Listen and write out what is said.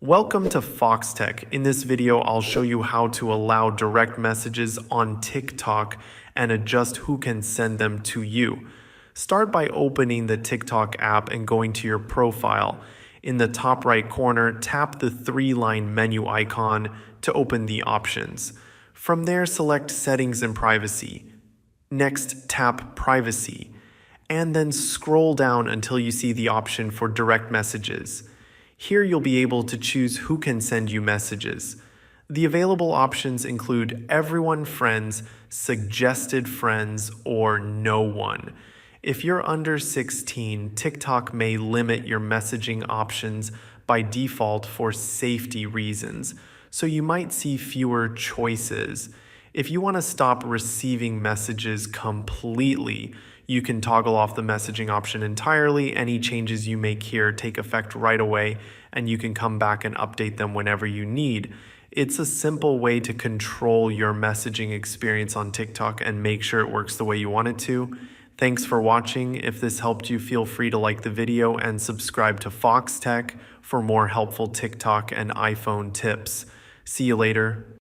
Welcome to Foxtecc. In this video, I'll show you how to allow direct messages on TikTok and adjust who can send them to you. Start by opening the TikTok app and going to your profile. In the top right corner, tap the three-line menu icon to open the options. From there, select Settings and Privacy. Next, tap Privacy, and then scroll down until you see the option for direct messages. Here you'll be able to choose who can send you messages. The available options include everyone friends, suggested friends, or no one. If you're under 16, TikTok may limit your messaging options by default for safety reasons, so you might see fewer choices. If you want to stop receiving messages completely, you can toggle off the messaging option entirely. Any changes you make here take effect right away, and you can come back and update them whenever you need. It's a simple way to control your messaging experience on TikTok and make sure it works the way you want it to. Thanks for watching. If this helped you, feel free to like the video and subscribe to Foxtecc for more helpful TikTok and iPhone tips. See you later.